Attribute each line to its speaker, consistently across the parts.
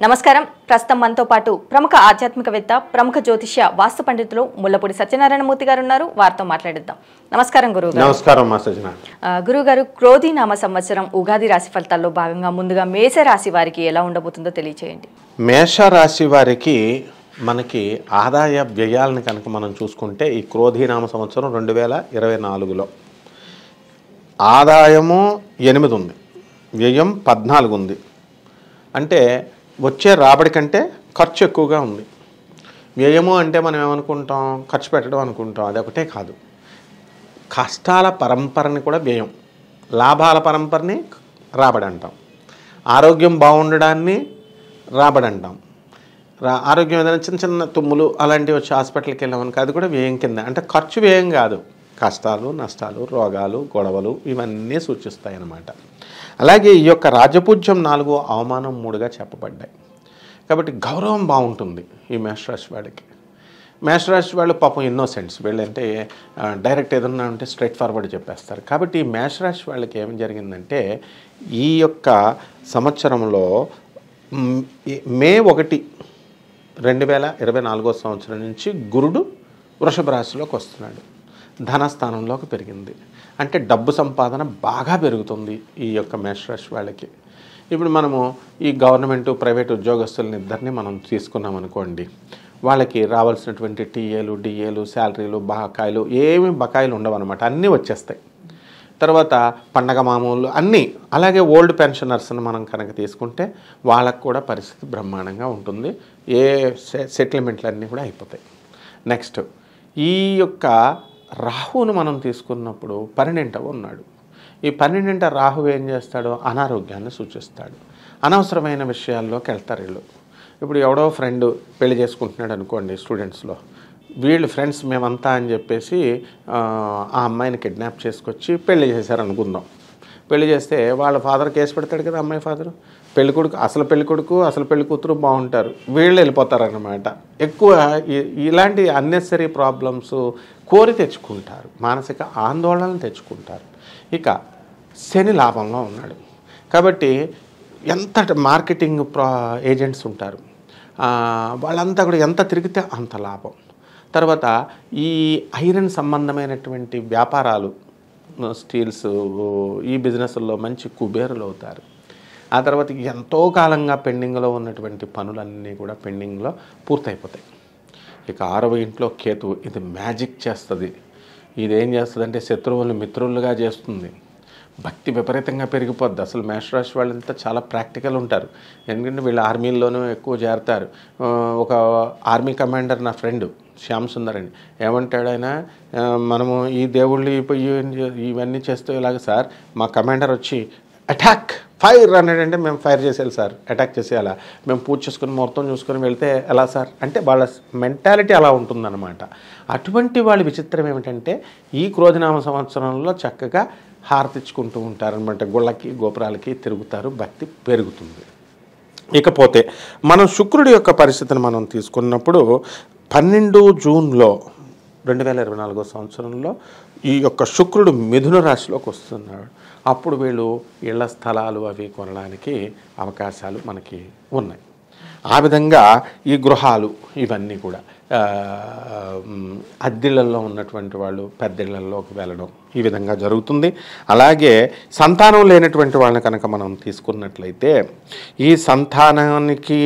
Speaker 1: నమస్కారం. ప్రస్తుతం మనతో పాటు ప్రముఖ ఆధ్యాత్మికవేత్త, ప్రముఖ జ్యోతిష్య, వాస్తు పండితులు ముల్లపూడి సత్యనారాయణమూర్తి గారు ఉన్నారు. వారితో మాట్లాడిద్దాం. నమస్కారం గురుగారు.
Speaker 2: నమస్కారం మా సజ్జన.
Speaker 1: గురుగారు, క్రోధినామ సంవత్సరం ఉగాది రాశి ఫలితాల్లో భాగంగా ముందుగా మేష రాశి వారికి ఎలా ఉండబోతుందో తెలియచేయండి.
Speaker 2: మేష రాశి వారికి మనకి ఆదాయ వ్యయాలను కనుక మనం చూసుకుంటే ఈ క్రోధినామ సంవత్సరం 2024లో ఆదాయము 8 ఉంది, వ్యయం 14 ఉంది. అంటే వచ్చే రాబడి కంటే ఖర్చు ఎక్కువగా ఉంది. వ్యయము అంటే మనం ఏమనుకుంటాం, ఖర్చు పెట్టడం అనుకుంటాం. అది ఒకటే కాదు, కష్టాల పరంపరని కూడా వ్యయం, లాభాల పరంపరని రాబడి అంటాం. ఆరోగ్యం బాగుండడాన్ని రాబడి అంటాం. ఆరోగ్యం ఏదైనా చిన్న చిన్న తుమ్ములు అలాంటివి వచ్చి హాస్పిటల్కి వెళ్ళామనుకో అది కూడా వ్యయం కింద. అంటే ఖర్చు వ్యయం కాదు, కష్టాలు, నష్టాలు, రోగాలు, గొడవలు ఇవన్నీ సూచిస్తాయి అన్నమాట. అలాగే ఈ యొక్క రాజపూజ్యం 4, అవమానం 3గా చెప్పబడ్డాయి. కాబట్టి గౌరవం బాగుంటుంది ఈ మేషరాశి వాళ్ళకి. మేషరాశి వాళ్ళు పాపం ఇన్నోసెంట్స్, వీళ్ళంటే డైరెక్ట్ ఏదన్నా ఉంటే స్ట్రైట్ ఫార్వర్డ్ చెప్పేస్తారు. కాబట్టి ఈ మేషరాశి వాళ్ళకి ఏం జరిగిందంటే ఈ యొక్క సంవత్సరంలో మే 1, 2024 సంవత్సరం నుంచి గురుడు వృషభ రాశిలోకి వస్తున్నాడు. ధనస్థానంలోకి పెరిగింది. అంటే డబ్బు సంపాదన బాగా పెరుగుతుంది ఈ యొక్క మేషరాశి వాళ్ళకి. ఇప్పుడు మనము ఈ గవర్నమెంటు, ప్రైవేట్ ఉద్యోగస్తులని ఇద్దరిని మనం తీసుకున్నాం అనుకోండి, వాళ్ళకి రావాల్సినటువంటి టీఏలు, డిఏలు, శాలరీలు, బకాయిలు ఏమి బకాయిలు ఉండవు అనమాట, అన్నీ వచ్చేస్తాయి. తర్వాత పండగ మామూలు అన్నీ. అలాగే ఓల్డ్ పెన్షనర్స్ని మనం కనుక తీసుకుంటే వాళ్ళకు కూడా పరిస్థితి బ్రహ్మాండంగా ఉంటుంది. ఏ సెటిల్మెంట్లు అన్నీ కూడా అయిపోతాయి. నెక్స్ట్ ఈ యొక్క రాహువును మనం తీసుకున్నప్పుడు 12వ ఉన్నాడు. ఈ 12వ రాహు ఏం చేస్తాడు, అనారోగ్యాన్ని సూచిస్తాడు. అనవసరమైన విషయాల్లోకి వెళ్తారు వీళ్ళు. ఇప్పుడు ఎవడో ఫ్రెండ్ పెళ్లి చేసుకుంటున్నాడు అనుకోండి, స్టూడెంట్స్లో వీళ్ళు ఫ్రెండ్స్ మేమంతా అని చెప్పేసి ఆ అమ్మాయిని కిడ్నాప్ చేసుకొచ్చి పెళ్లి చేశారు అనుకుందాం. పెళ్లి చేస్తే వాళ్ళ ఫాదర్ కేసు పెడతాడు కదా, అమ్మాయి ఫాదరు. పెళ్ళికొడుకు, అసలు పెళ్ళికొడుకు, అసలు పెళ్లి కూతురు బాగుంటారు, వీళ్ళు వెళ్ళిపోతారన్నమాట. ఎక్కువ ఇలాంటి అన్నెసరీ ప్రాబ్లమ్స్ కోరి తెచ్చుకుంటారు, మానసిక ఆందోళనలు తెచ్చుకుంటారు. ఇక శని లాభంలో ఉన్నాడు కాబట్టి ఎంత మార్కెటింగ్ ఏజెంట్స్ ఉంటారు, వాళ్ళంతా కూడా ఎంత తిరిగితే అంత లాభం. తర్వాత ఈ ఐరన్ సంబంధమైనటువంటి వ్యాపారాలు, స్టీల్స్, ఈ బిజినెస్లో మంచి కుబేరులు అవుతారు. ఆ తర్వాత ఎంతో కాలంగా పెండింగ్లో ఉన్నటువంటి పనులన్నీ కూడా పెండింగ్లో పూర్తయిపోతాయి. ఇక 6వ ఇంట్లో కేతు, ఇది మ్యాజిక్ చేస్తుంది. ఇది ఏం చేస్తుంది అంటే శత్రువులను మిత్రులుగా చేస్తుంది. భక్తి విపరీతంగా పెరిగిపోద్ది. అసలు మేషరాశి వాళ్ళంతా చాలా ప్రాక్టికల్ ఉంటారు. ఎందుకంటే వీళ్ళు ఆర్మీల్లోనూ ఎక్కువ చేరతారు. ఒక ఆర్మీ కమాండర్ నా ఫ్రెండ్ శ్యామ్ సుందర్ అండి, ఏమంటాడు ఆయన, మనము ఈ దేవుళ్ళు ఇవన్నీ చేస్తూ ఇలాగ సార్, మా కమాండర్ వచ్చి అటాక్ ఫైర్ అన్నాడంటే మేము ఫైర్ చేసేయాలి సార్, అటాక్ చేసేయాలా, మేము పూజ చేసుకుని ముహూర్తం చూసుకొని వెళ్తే ఎలా సార్ అంటే వాళ్ళ మెంటాలిటీ అలా ఉంటుందన్నమాట. అటువంటి వాళ్ళ విచిత్రం ఏమిటంటే ఈ క్రోధినామ సంవత్సరంలో చక్కగా హారతిచ్చుకుంటూ ఉంటారనమాట, గుళ్ళకి గోపురాలకి తిరుగుతారు, భక్తి పెరుగుతుంది. ఇకపోతే మనం శుక్రుడి యొక్క పరిస్థితిని మనం తీసుకున్నప్పుడు 12 జూన్లో 2024 సంవత్సరంలో ఈ యొక్క శుక్రుడు మిథున రాశిలోకి వస్తున్నాడు. అప్పుడు వీళ్ళు ఇళ్ల స్థలాలు అవి కొనడానికి అవకాశాలు మనకి ఉన్నాయి. ఆ విధంగా ఈ గృహాలు ఇవన్నీ కూడా అద్దెళ్లలో ఉన్నటువంటి వాళ్ళు పెద్దిళ్లలోకి వెళ్ళడం ఈ విధంగా జరుగుతుంది. అలాగే సంతానం లేనటువంటి వాళ్ళని కనుక మనం తీసుకున్నట్లయితే ఈ సంతానానికి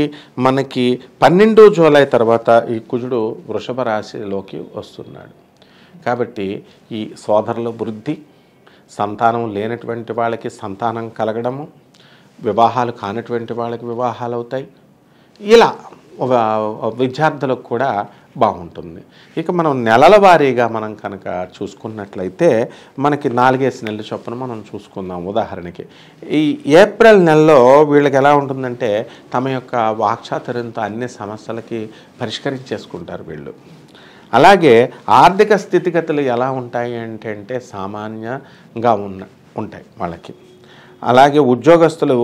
Speaker 2: మనకి 12 జూలై తర్వాత ఈ కుజుడు వృషభ రాశిలోకి వస్తున్నాడు. కాబట్టి ఈ సోదరుల వృద్ధి, సంతానం లేనటువంటి వాళ్ళకి సంతానం కలగడము, వివాహాలు కానటువంటి వాళ్ళకి వివాహాలు అవుతాయి. ఇలా విద్యార్థులకు కూడా బాగుంటుంది. ఇక మనం నెలల వారీగా మనం కనుక చూసుకున్నట్లయితే మనకి 4 నెలల చొప్పున మనం చూసుకుందాం. ఉదాహరణకి ఈ ఏప్రిల్ నెలలో వీళ్ళకి ఎలా ఉంటుందంటే తమ యొక్క వాక్చాతుర్యంతో అన్ని సమస్యలకి పరిష్కరించేసుకుంటారు వీళ్ళు. అలాగే ఆర్థిక స్థితిగతులు ఎలా ఉంటాయి అంటే సామాన్యంగా ఉంటాయి వాళ్ళకి. అలాగే ఉద్యోగస్తులు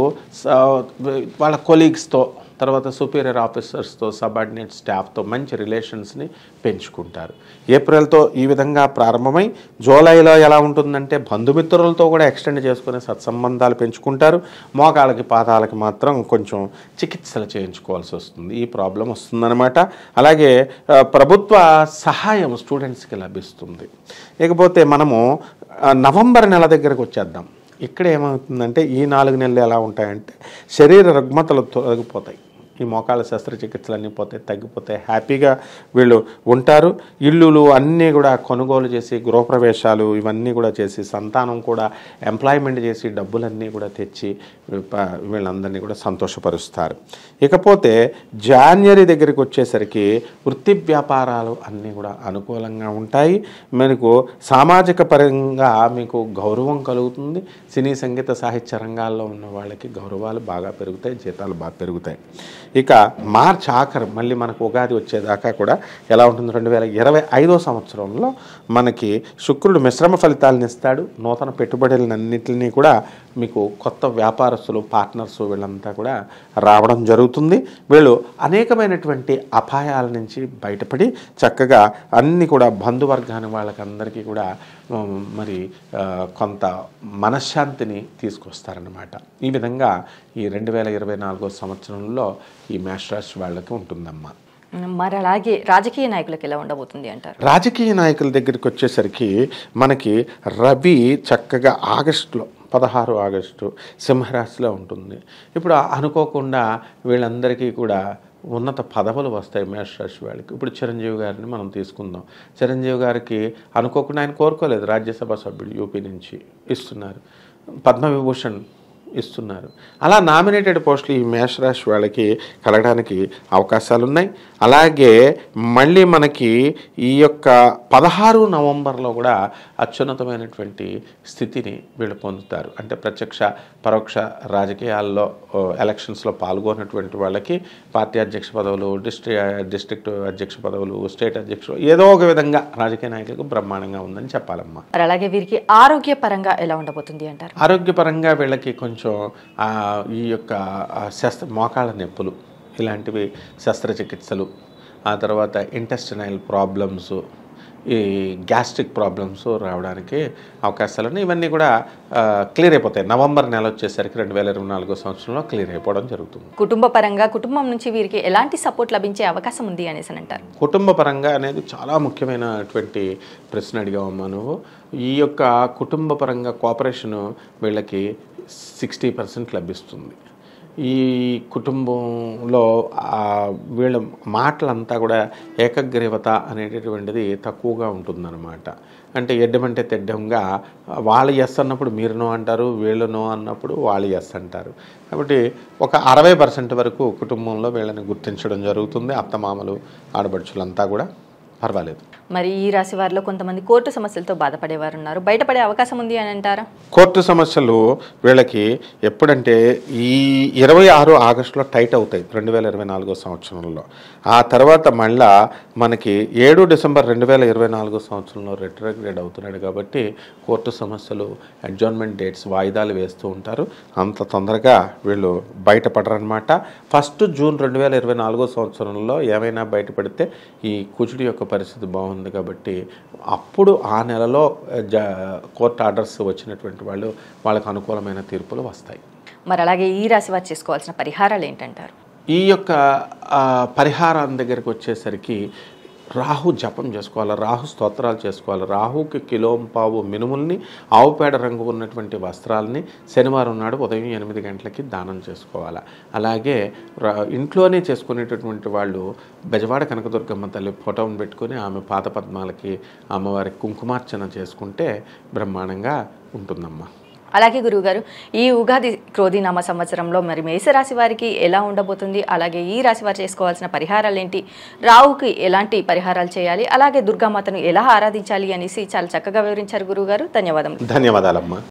Speaker 2: వాళ్ళ కొలీగ్స్తో తర్వాత సుపీరియర్ ఆఫీసర్స్తో, సబార్డినేట్ స్టాఫ్తో మంచి రిలేషన్స్ని పెంచుకుంటారు. ఏప్రిల్తో ఈ విధంగా ప్రారంభమై జూలైలో ఎలా ఉంటుందంటే బంధుమిత్రులతో కూడా ఎక్స్టెండ్ చేసుకునే సత్సంబంధాలు పెంచుకుంటారు. మోకాళ్ళకి పాదాలకి మాత్రం కొంచెం చికిత్సలు చేయించుకోవాల్సి వస్తుంది, ఈ ప్రాబ్లం వస్తుందన్నమాట. అలాగే ప్రభుత్వ సహాయం స్టూడెంట్స్కి లభిస్తుంది. ఇకపోతే మనము నవంబర్ నెల దగ్గరకు వచ్చేద్దాం. ఇక్కడ ఏమవుతుందంటే ఈ 4 నెలలు ఎలా ఉంటాయంటే శరీర రుగ్మతలు తొలగిపోతాయి, ఈ మోకాళ్ళ శస్త్రచికిత్సలన్నీ పోతాయి, తగ్గిపోతాయి, హ్యాపీగా వీళ్ళు ఉంటారు. ఇల్లులు అన్నీ కూడా కొనుగోలు చేసి, గృహప్రవేశాలు ఇవన్నీ కూడా చేసి, సంతానం కూడా ఎంప్లాయ్మెంట్ చేసి, డబ్బులన్నీ కూడా తెచ్చి వీళ్ళందరినీ కూడా సంతోషపరుస్తారు. ఇకపోతే జాన్వరి దగ్గరికి వచ్చేసరికి వృత్తి వ్యాపారాలు అన్నీ కూడా అనుకూలంగా ఉంటాయి. మీకు సామాజిక పరంగా మీకు గౌరవం కలుగుతుంది. సినీ సంగీత సాహిత్య రంగాల్లో ఉన్న వాళ్ళకి గౌరవాలు బాగా పెరుగుతాయి, జీతాలు బాగా పెరుగుతాయి. ఇక మార్చ్ ఆఖరు మళ్ళీ మనకు ఉగాది వచ్చేదాకా కూడా ఎలా ఉంటుంది, 2025 సంవత్సరంలో మనకి శుక్రుడు మిశ్రమ ఫలితాలను ఇస్తాడు. నూతన పెట్టుబడులన్నింటినీ కూడా మీకు కొత్త వ్యాపారస్తులు, పార్ట్నర్స్ వీళ్ళంతా కూడా రావడం జరుగుతుంది. వీళ్ళు అనేకమైనటువంటి అపాయాల నుంచి బయటపడి చక్కగా అన్నీ కూడా బంధువర్గాన్ని వాళ్ళకందరికీ కూడా మరి కొంత మనశ్శాంతిని తీసుకొస్తారన్నమాట. ఈ విధంగా ఈ 2024 సంవత్సరంలో ఈ మేష రాశి వాళ్ళకి ఉంటుందమ్మా.
Speaker 1: మరి అలాగే రాజకీయ నాయకులకు ఎలా ఉండబోతుంది అంటారు?
Speaker 2: రాజకీయ నాయకుల దగ్గరికి వచ్చేసరికి మనకి రవి చక్కగా ఆగస్టులో 16 ఆగస్టు సింహరాశిలో ఉంటుంది. ఇప్పుడు అనుకోకుండా వీళ్ళందరికీ కూడా ఉన్నత పదవులు వస్తాయి మేషరాశి వాళ్ళకి. ఇప్పుడు చిరంజీవి గారిని మనం తీసుకుందాం. చిరంజీవి గారికి అనుకోకుండా, ఆయన కోరుకోలేదు, రాజ్యసభ సభ్యుడు యూపీ నుంచి ఇస్తున్నారు, పద్మవిభూషణ్ ఇస్తున్నారు. అలా నామినేటెడ్ పోస్టులు ఈ మేషరాశి వాళ్ళకి కలగడానికి అవకాశాలు ఉన్నాయి. అలాగే మళ్ళీ మనకి ఈ యొక్క 16 నవంబర్లో కూడా అత్యున్నతమైనటువంటి స్థితిని వీళ్ళు పొందుతారు. అంటే ప్రత్యక్ష పరోక్ష రాజకీయాల్లో ఎలక్షన్స్లో పాల్గొన్నటువంటి వాళ్ళకి పార్టీ అధ్యక్ష పదవులు, డిస్ట్రిక్ట్ అధ్యక్ష పదవులు, స్టేట్ అధ్యక్షులు, ఏదో ఒక విధంగా రాజకీయ నాయకులకు బ్రహ్మాండంగా ఉందని చెప్పాలమ్మా.
Speaker 1: మరి అలాగే వీరికి ఆరోగ్యపరంగా ఎలా ఉండబోతుంది అంటారు?
Speaker 2: ఆరోగ్యపరంగా వీళ్ళకి కొంచెం ఈ యొక్క మోకాళ్ళ నొప్పులు ఇలాంటివి, శస్త్రచికిత్సలు, ఆ తర్వాత ఇంటెస్టినల్ ప్రాబ్లమ్స్, ఈ గ్యాస్ట్రిక్ ప్రాబ్లమ్స్ రావడానికి అవకాశాలు ఉన్నాయి. ఇవన్నీ కూడా క్లియర్ అయిపోతాయి. నవంబర్ నెల వచ్చేసరికి 2024 సంవత్సరంలో క్లియర్ అయిపోవడం జరుగుతుంది.
Speaker 1: కుటుంబ పరంగా కుటుంబం నుంచి వీరికి ఎలాంటి సపోర్ట్ లభించే అవకాశం ఉంది అనేసి అంటారు?
Speaker 2: కుటుంబ పరంగా అనేది చాలా ముఖ్యమైనటువంటి ప్రశ్న అడిగావమ్మా నువ్వు. ఈ యొక్క కుటుంబ పరంగా కోఆపరేషను వీళ్ళకి 60% లభిస్తుంది. ఈ కుటుంబంలో వీళ్ళ మాటలంతా కూడా ఏకగ్రీవత అనేటటువంటిది తక్కువగా ఉంటుందన్నమాట. అంటే ఎడ్డమంటే తెడ్డంగా వాళ్ళు ఎస్ అన్నప్పుడు మీరు నో అంటారు, వీళ్ళు నో అన్నప్పుడు వాళ్ళు ఎస్ అంటారు. కాబట్టి ఒక 60% వరకు కుటుంబంలో వీళ్ళని గుర్తించడం జరుగుతుంది. అత్తమామలు, ఆడబడుచులంతా కూడా పర్వాలేదు.
Speaker 1: మరి ఈ రాశి వారిలో కొంతమంది కోర్టు సమస్యలతో బాధపడేవారు ఉన్నారు, బయటపడే అవకాశం ఉంది అని అంటారా?
Speaker 2: కోర్టు సమస్యలు వీళ్ళకి ఎప్పుడంటే ఈ 26 ఆగస్టులో టైట్ అవుతాయి 2024 సంవత్సరంలో. ఆ తర్వాత మళ్ళా మనకి 7 డిసెంబర్ 2024 సంవత్సరంలో రెట్రోగ్రేడ్ అవుతున్నాడు. కాబట్టి కోర్టు సమస్యలు, అడ్జర్న్మెంట్ డేట్స్, వాయిదాలు వేస్తూ ఉంటారు. అంత తొందరగా వీళ్ళు బయటపడరనమాట. 1 జూన్ 2024 సంవత్సరంలో ఏమైనా బయటపడితే ఈ కుజుడి యొక్క పరిస్థితి బాగుంది కాబట్టి అప్పుడు ఆ నెలలో కోర్టు ఆర్డర్స్ వచ్చినటువంటి వాళ్ళకి అనుకూలమైన తీర్పులు వస్తాయి.
Speaker 1: మరి అలాగే ఈ రాశి వారు చేసుకోవాల్సిన పరిహారాలు ఏంటంటారు?
Speaker 2: ఈ యొక్క పరిహారం దగ్గరికి వచ్చేసరికి రాహు జపం చేసుకోవాలి, రాహు స్తోత్రాలు చేసుకోవాలి. రాహుకి కిలోంపావు మినుముల్ని, ఆవుపేడ రంగు ఉన్నటువంటి వస్త్రాలని శనివారం నాడు ఉదయం 8 గంటలకి దానం చేసుకోవాలి. అలాగే ఇంట్లోనే చేసుకునేటటువంటి వాళ్ళు బెజవాడ కనకదుర్గమ్మ తల్లి ఫోటోను పెట్టుకొని ఆమె పాత పద్మాలకి అమ్మవారికి కుంకుమార్చన చేసుకుంటే బ్రహ్మాండంగా ఉంటుందమ్మా.
Speaker 1: అలాగే గురువుగారు, ఈ ఉగాది క్రోధినామ సంవత్సరంలో మరి మేషరాశి వారికి ఎలా ఉండబోతుంది, అలాగే ఈ రాశి వారు చేసుకోవాల్సిన పరిహారాలు ఏంటి, రాహుకి ఎలాంటి పరిహారాలు చేయాలి, అలాగే దుర్గామాతను ఎలా ఆరాధించాలి అనేసి చాలా చక్కగా వివరించారు గురువుగారు. ధన్యవాదాలు.
Speaker 2: ధన్యవాదాలమ్మా.